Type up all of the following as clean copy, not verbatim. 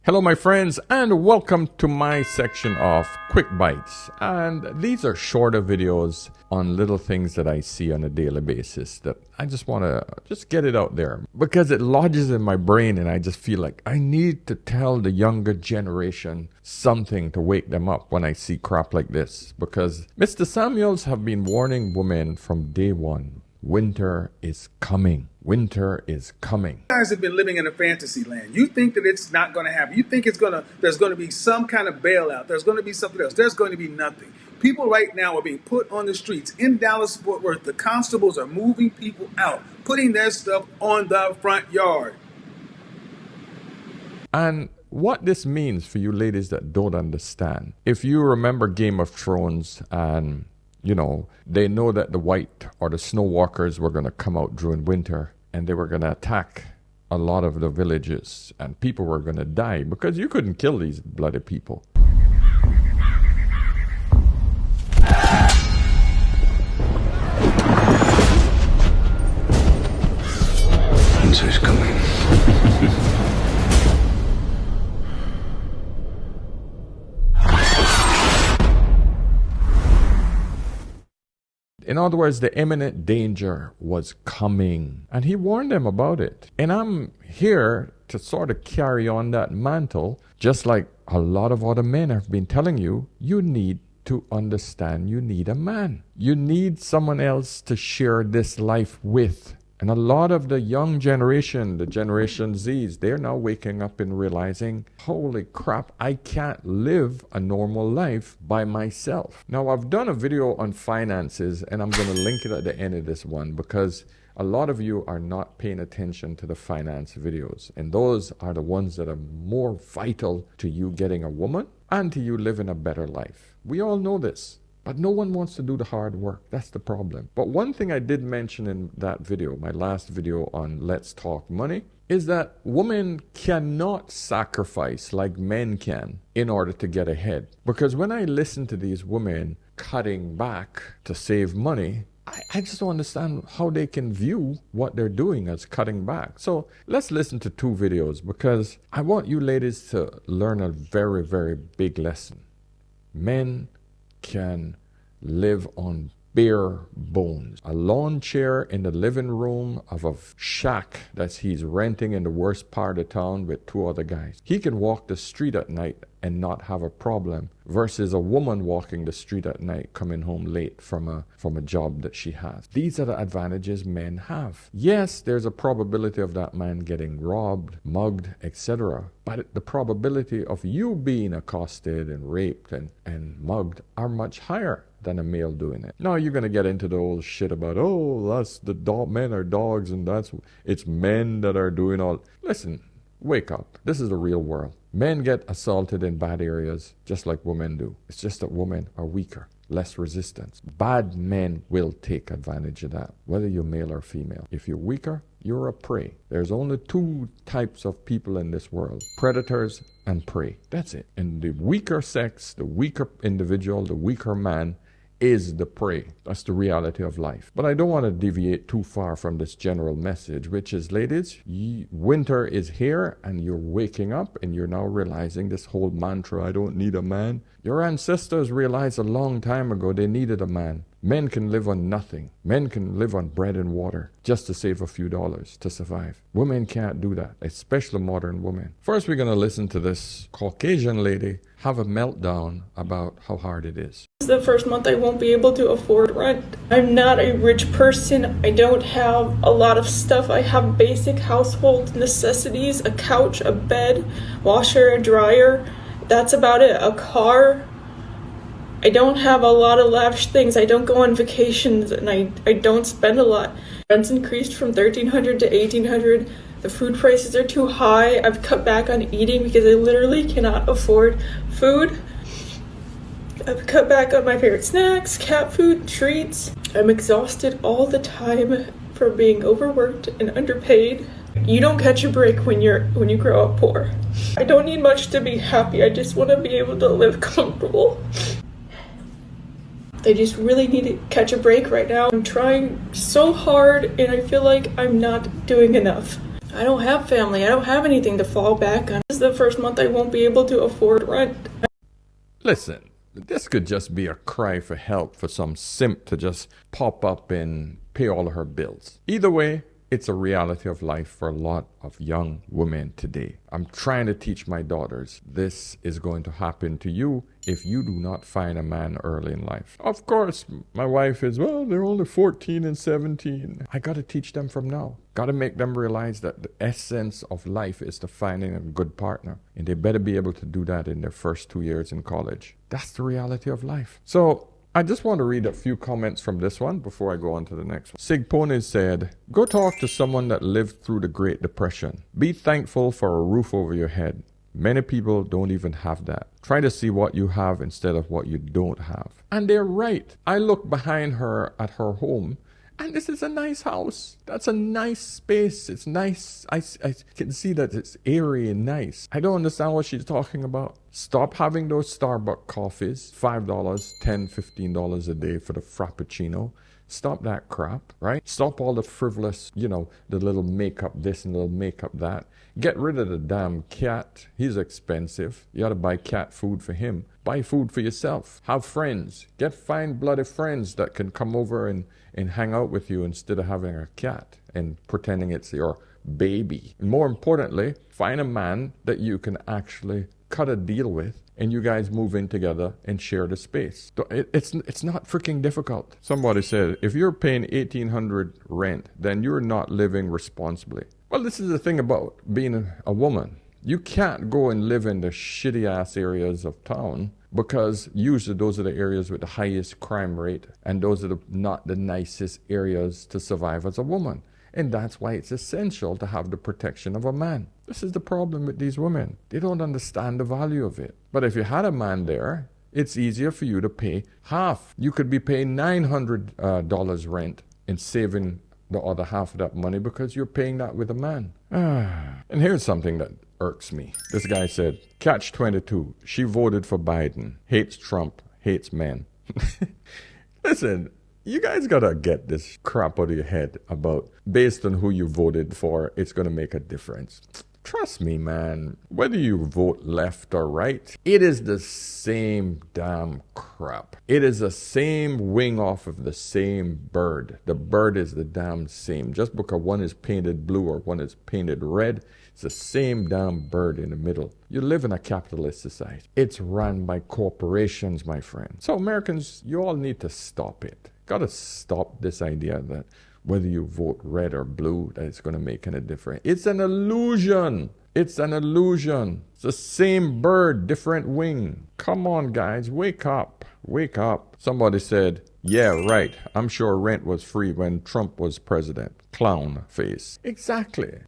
Hello my friends, and welcome to my section of quick bites. And these are shorter videos on little things that I see on a daily basis that I just want to get it out there because it lodges in my brain, and I just feel like I need to tell the younger generation something to wake them up when I see crap like this, because Mr. Samuels have been warning women from day one. Winter is coming. Winter is coming. You guys have been living in a fantasy land. You think that it's not going to happen. You think there's going to be some kind of bailout. There's going to be something else. There's going to be nothing. People right now are being put on the streets. In Dallas-Fort Worth, the constables are moving people out, putting their stuff on the front yard. And what this means for you ladies that don't understand, if you remember Game of Thrones, and they know that the white or the snow walkers were going to come out during winter and they were going to attack a lot of the villages and people were going to die because you couldn't kill these bloody people. Winter's coming. In other words, the imminent danger was coming, and he warned them about it. And I'm here to sort of carry on that mantle, just like a lot of other men have been telling you, you need to understand you need a man. You need someone else to share this life with. And a lot of the young generation, the Generation Zs, they're now waking up and realizing, holy crap, I can't live a normal life by myself. Now, I've done a video on finances, and I'm going to link it at the end of this one because a lot of you are not paying attention to the finance videos. And those are the ones that are more vital to you getting a woman and to you living a better life. We all know this. But no one wants to do the hard work. That's the problem. But one thing I did mention in that video, my last video on Let's Talk Money, is that women cannot sacrifice like men can in order to get ahead. Because when I listen to these women cutting back to save money, I just don't understand how they can view what they're doing as cutting back. So let's listen to two videos because I want you ladies to learn a very, very big lesson. Men can live on bare bones. A lawn chair in the living room of a shack that he's renting in the worst part of town with two other guys. He can walk the street at night and not have a problem versus a woman walking the street at night coming home late from a job that she has. These are the advantages men have. Yes, there's a probability of that man getting robbed, mugged, etc. But the probability of you being accosted and raped and mugged are much higher than a male doing it. Now you're going to get into the old shit about, that's the men are dogs and it's men that are doing all. Listen, wake up. This is the real world. Men get assaulted in bad areas just like women do. It's just that women are weaker, less resistance. Bad men will take advantage of that, whether you're male or female. If you're weaker, you're a prey. There's only two types of people in this world: predators and prey. That's it. And the weaker sex, the weaker individual, the weaker man is the prey. That's the reality of life. But I don't want to deviate too far from this general message, which is, ladies, winter is here and you're waking up and you're now realizing this whole mantra, I don't need a man. Your ancestors realized a long time ago they needed a man. Men can live on nothing. Men can live on bread and water just to save a few dollars to survive. Women can't do that, especially modern women. First, we're going to listen to this Caucasian lady have a meltdown about how hard it is. The first month I won't be able to afford rent. I'm not a rich person. I don't have a lot of stuff. I have basic household necessities: a couch, a bed, washer, a dryer. That's about it. A car. I don't have a lot of lavish things. I don't go on vacations, and I don't spend a lot. Rent's increased from $1,300 to $1,800. The food prices are too high. I've cut back on eating because I literally cannot afford food. I've cut back on my favorite snacks, cat food, treats. I'm exhausted all the time from being overworked and underpaid. You don't catch a break when you grow up poor. I don't need much to be happy. I just want to be able to live comfortable. I just really need to catch a break right now. I'm trying so hard and I feel like I'm not doing enough. I don't have family. I don't have anything to fall back on. This is the first month I won't be able to afford rent. Listen, this could just be a cry for help for some simp to just pop up and pay all of her bills. Either way, it's a reality of life for a lot of young women today. I'm trying to teach my daughters this is going to happen to you if you do not find a man early in life. Of course, my wife is, well, they're only 14 and 17. I got to teach them from now. Got to make them realize that the essence of life is to finding a good partner. And they better be able to do that in their first 2 years in college. That's the reality of life. So I just want to read a few comments from this one before I go on to the next one. Sig Pony said, go talk to someone that lived through the Great Depression. Be thankful for a roof over your head. Many people don't even have that. Try to see what you have instead of what you don't have. And they're right. I look behind her at her home, and this is a nice house. That's a nice space. It's nice. I can see that it's airy and nice. I don't understand what she's talking about. Stop having those Starbucks coffees, $5, $10, $15 a day for the Frappuccino. Stop that crap, right? Stop all the frivolous, the little makeup this and little makeup that. Get rid of the damn cat. He's expensive. You ought to buy cat food for him. Buy food for yourself. Have friends. Get fine-blooded friends that can come over and hang out with you instead of having a cat and pretending it's your baby. And more importantly, find a man that you can actually cut a deal with, and you guys move in together and share the space. It's not freaking difficult. Somebody said, if you're paying $1,800 rent, then you're not living responsibly. Well, this is the thing about being a woman. You can't go and live in the shitty-ass areas of town because usually those are the areas with the highest crime rate, and those are not the nicest areas to survive as a woman. And that's why it's essential to have the protection of a man. This is the problem with these women. They don't understand the value of it. But if you had a man there, it's easier for you to pay half. You could be paying $900 rent and saving the other half of that money because you're paying that with a man. And here's something that irks me. This guy said, catch 22. She voted for Biden. Hates Trump. Hates men. Listen, you guys gotta get this crap out of your head about based on who you voted for, it's gonna make a difference. Trust me, man. Whether you vote left or right, it is the same damn crap. It is the same wing off of the same bird. The bird is the damn same. Just because one is painted blue or one is painted red, it's the same damn bird in the middle. You live in a capitalist society. It's run by corporations, my friend. So Americans, you all need to stop it. Gotta stop this idea that whether you vote red or blue, that it's going to make any difference. It's an illusion. It's an illusion. It's the same bird, different wing. Come on, guys. Wake up. Wake up. Somebody said, yeah, right. I'm sure rent was free when Trump was president. Clown face. Exactly.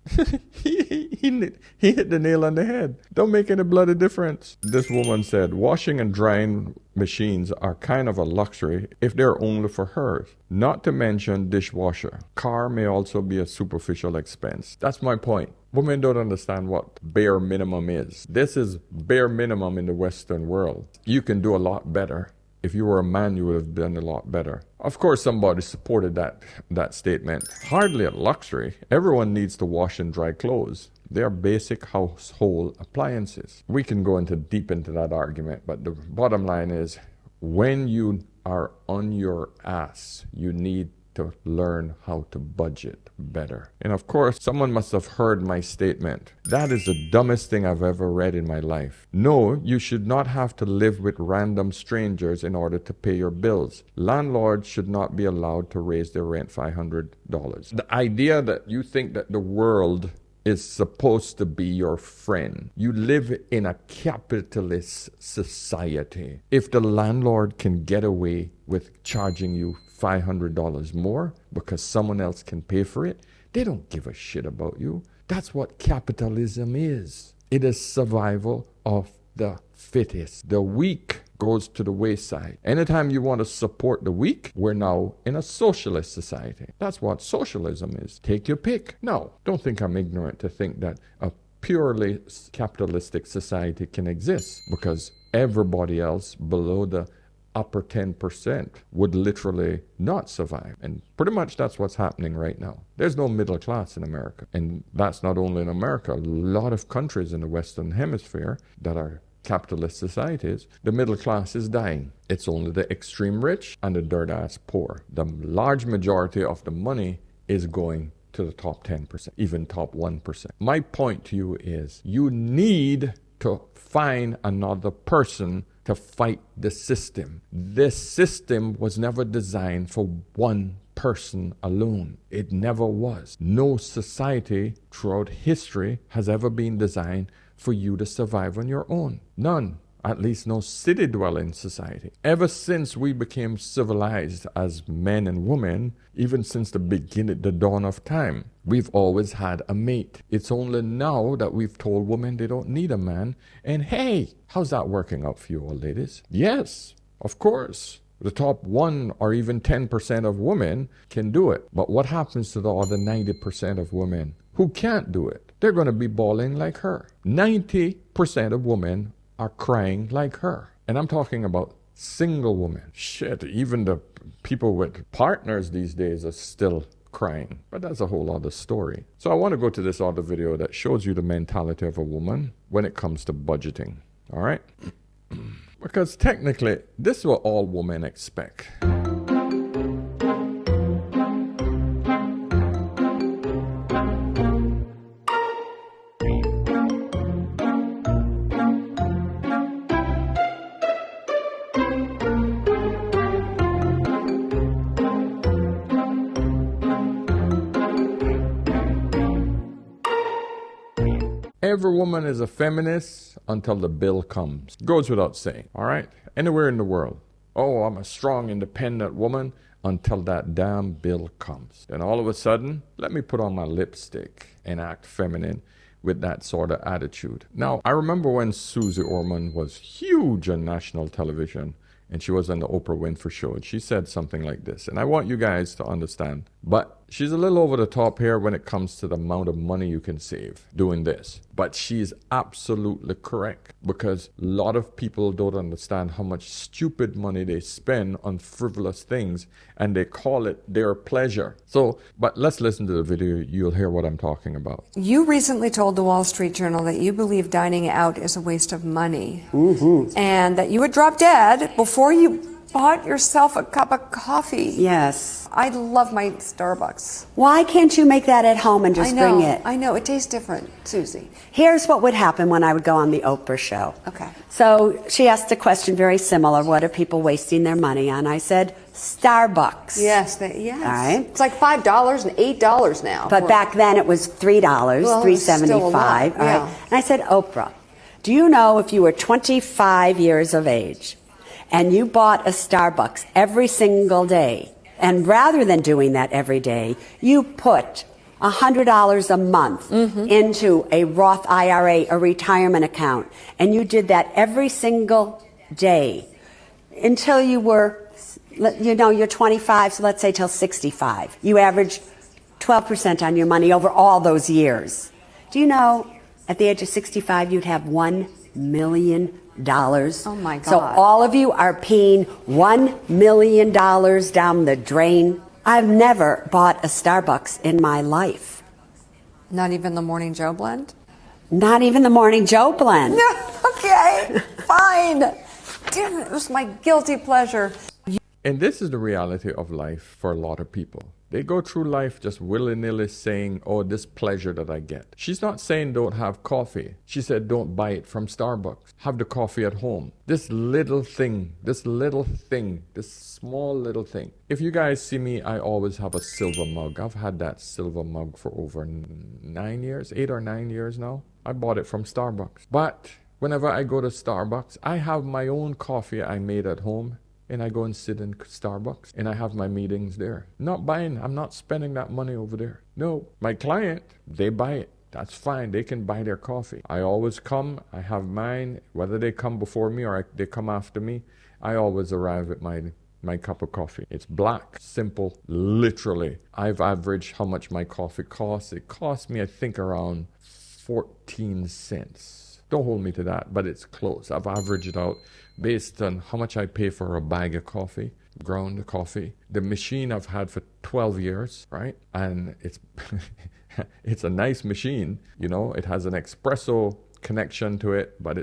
he hit the nail on the head. Don't make any bloody difference. This woman said, washing and drying machines are kind of a luxury if they're only for hers. Not to mention dishwasher. Car may also be a superficial expense. That's my point. Women don't understand what bare minimum is. This is bare minimum in the Western world. You can do a lot better. If you were a man, you would have done a lot better. Of course, somebody supported that statement. Hardly a luxury. Everyone needs to wash and dry clothes. They are basic household appliances. We can go deep into that argument, but the bottom line is, when you are on your ass, you need to learn how to budget better. And of course, someone must have heard my statement. That is the dumbest thing I've ever read in my life. No, you should not have to live with random strangers in order to pay your bills. Landlords should not be allowed to raise their rent $500. The idea that you think that the world is supposed to be your friend. You live in a capitalist society. If the landlord can get away with charging you $500 more because someone else can pay for it, they don't give a shit about you. That's what capitalism is. It is survival of the fittest. The weak goes to the wayside. Anytime you want to support the weak, we're now in a socialist society. That's what socialism is. Take your pick. No, don't think I'm ignorant to think that a purely capitalistic society can exist, because everybody else below the upper 10% would literally not survive. And pretty much that's what's happening right now. There's no middle class in America. And that's not only in America. A lot of countries in the Western Hemisphere that are capitalist societies, the middle class is dying. It's only the extreme rich and the dirt ass poor. The large majority of the money is going to the top 10%, even top 1%. My point to you is you need to find another person to fight the system. This system was never designed for one person alone. It never was. No society throughout history has ever been designed for you to survive on your own. None. At least no city-dwelling society. Ever since we became civilized as men and women, even since the beginning, the dawn of time, we've always had a mate. It's only now that we've told women they don't need a man. And hey, how's that working out for you all ladies? Yes, of course. The top 1 or even 10% of women can do it. But what happens to the other 90% of women who can't do it? They're going to be bawling like her. 90% of women are crying like her. And I'm talking about single women. Shit, even the people with partners these days are still crying. But that's a whole other story. So I want to go to this other video that shows you the mentality of a woman when it comes to budgeting. All right? Because technically, this is what all women expect. Every woman is a feminist until the bill comes. Goes without saying, all right? Anywhere in the world. Oh, I'm a strong, independent woman until that damn bill comes. Then all of a sudden, let me put on my lipstick and act feminine with that sort of attitude. Now, I remember when Susie Orman was huge on national television and she was on the Oprah Winfrey Show, and she said something like this, and I want you guys to understand, but she's a little over the top here when it comes to the amount of money you can save doing this. But she's absolutely correct, because a lot of people don't understand how much stupid money they spend on frivolous things, and they call it their pleasure. So, but let's listen to the video. You'll hear what I'm talking about. You recently told the Wall Street Journal that you believe dining out is a waste of money, and that you would drop dead before you bought yourself a cup of coffee. Yes. I love my Starbucks. Why can't you make that at home and just bring it? I know. It tastes different, Susie. Here's what would happen when I would go on the Oprah show. Okay. So she asked a question very similar. What are people wasting their money on? I said, Starbucks. Yes. Yes. All right. It's like $5 and $8 now. But back then it was $3, well, $3.75. Yeah. All right. And I said, Oprah, do you know if you were 25 years of age and you bought a Starbucks every single day, and rather than doing that every day, you put $100 a month into a Roth IRA, a retirement account, and you did that every single day until you were, you're 25, so let's say till 65. You averaged 12% on your money over all those years. Do you know, at the age of 65, you'd have $1 million? Oh my God. So all of you are peeing $1 million down the drain. I've never bought a Starbucks in my life. Not even the Morning Joe blend? Not even the Morning Joe blend. Okay, fine. Damn it was my guilty pleasure. And this is the reality of life for a lot of people. They go through life just willy-nilly saying, oh, this pleasure that I get. She's not saying don't have coffee. She said don't buy it from Starbucks. Have the coffee at home. This little thing, this small little thing. If you guys see me, I always have a silver mug. I've had that silver mug for over 9 years, 8 or 9 years now. I bought it from Starbucks. But whenever I go to Starbucks, I have my own coffee I made at home. And I go and sit in Starbucks and I have my meetings there. Not buying, I'm not spending that money over there. No, my client, they buy it. That's fine. They can buy their coffee. I always come, I have mine. Whether they come before me or they come after me, I always arrive at my cup of coffee. It's black, simple, literally. I've averaged how much my coffee costs. It costs me, I think, around 14 cents. Don't hold me to that, but it's close. I've averaged it out based on how much I pay for a bag of coffee, ground coffee. The machine I've had for 12 years, right? And it's it's a nice machine, you know. It has an espresso connection to it, but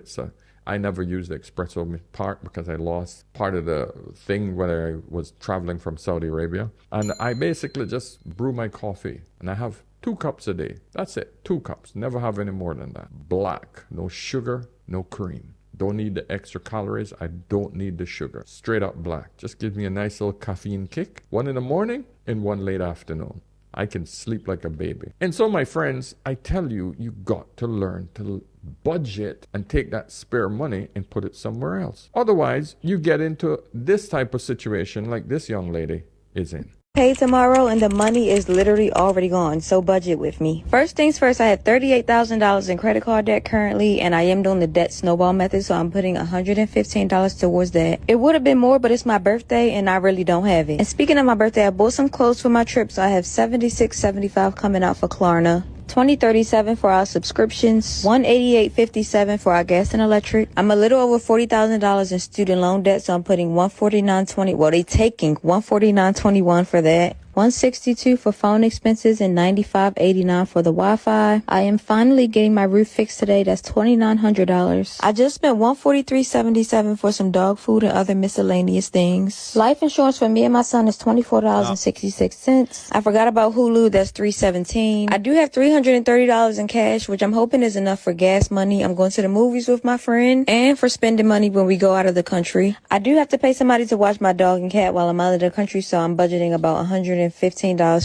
I never used the espresso part because I lost part of the thing when I was traveling from Saudi Arabia. And I basically just brew my coffee, and I have 2 cups a day. That's it, 2 cups. Never have any more than that. Black, no sugar, no cream. Don't need the extra calories. I don't need the sugar. Straight up black. Just gives me a nice little caffeine kick. 1 in the morning and 1 late afternoon. I can sleep like a baby. And so, my friends, I tell you, you got to learn to budget and take that spare money and put it somewhere else. Otherwise, you get into this type of situation like this young lady is in. Pay tomorrow and the money is literally already gone, so budget with me. First things first, I have $38,000 in credit card debt currently, and I am doing the debt snowball method, so I'm putting $115 towards that. It would have been more, but it's my birthday and I really don't have it. And speaking of my birthday, I bought some clothes for my trip, so I have $76.75 coming out for Klarna, $20.37 for our subscriptions, $188.57 for our gas and electric. I'm a little over $40,000 in student loan debt, so I'm putting $149.20. Well, they taking $149.21 for that. $162 for phone expenses and $95.89 for the Wi-Fi. I am finally getting my roof fixed today. That's $2,900. I just spent $143.77 for some dog food and other miscellaneous things. Life insurance for me and my son is $24.66. I forgot about Hulu. That's $317. I do have $330 in cash, which I'm hoping is enough for gas money. I'm going to the movies with my friend and for spending money when we go out of the country. I do have to pay somebody to watch my dog and cat while I'm out of the country, so I'm budgeting about $115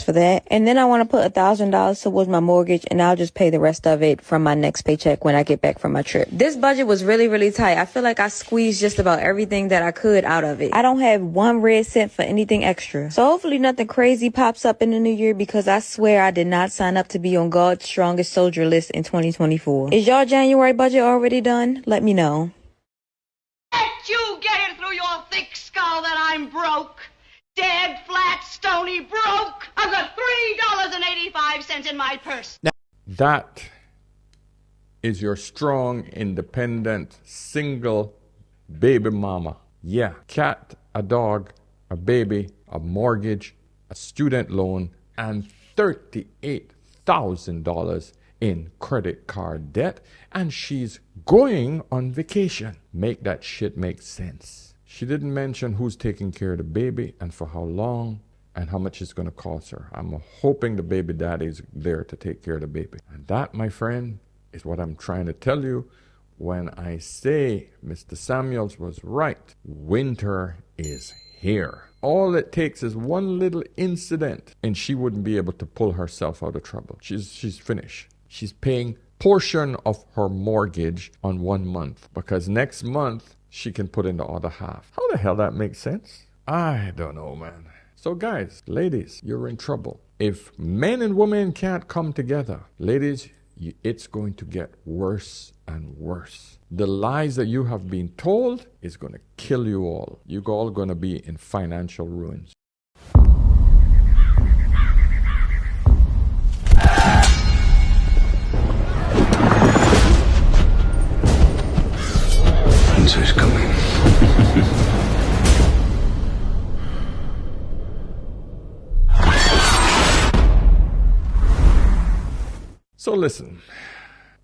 for that. And then I want to put $1,000 towards my mortgage, and I'll just pay the rest of it from my next paycheck when I get back from my trip. This budget was really, really tight. I feel like I squeezed just about everything that I could out of it. I don't have 1 red cent for anything extra. So hopefully nothing crazy pops up in the new year, because I swear I did not sign up to be on God's strongest soldier list in 2024. Is y'all January budget already done? Let me know. Let you get it through your thick skull that I'm broke. Dead, flat, stony, broke. I've got $3.85 in my purse. That is your strong, independent, single baby mama. Yeah, cat, a dog, a baby, a mortgage, a student loan, and $38,000 in credit card debt, and she's going on vacation. Make that shit make sense. She didn't mention who's taking care of the baby and for how long and how much it's going to cost her. I'm hoping the baby daddy's there to take care of the baby. And that, my friend, is what I'm trying to tell you when I say Mr. Samuels was right. Winter is here. All it takes is one little incident and she wouldn't be able to pull herself out of trouble. She's finished. She's paying portion of her mortgage on 1 month, because next month she can put in the other half. How the hell that makes sense? I don't know, man. So guys, ladies, you're in trouble. If men and women can't come together, ladies, it's going to get worse and worse. The lies that you have been told is going to kill you all. You're all going to be in financial ruins. Winter's coming. So listen,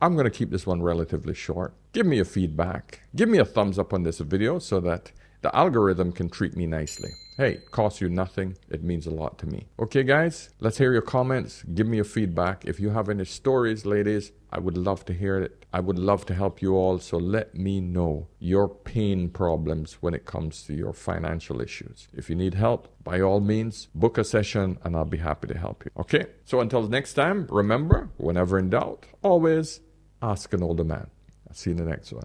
I'm going to keep this one relatively short. Give me a feedback. Give me a thumbs up on this video so that the algorithm can treat me nicely. Hey, it costs you nothing. It means a lot to me. Okay, guys, let's hear your comments. Give me your feedback. If you have any stories, ladies, I would love to hear it. I would love to help you all. So let me know your pain problems when it comes to your financial issues. If you need help, by all means, book a session and I'll be happy to help you. Okay, so until next time, remember, whenever in doubt, always ask an older man. I'll see you in the next one.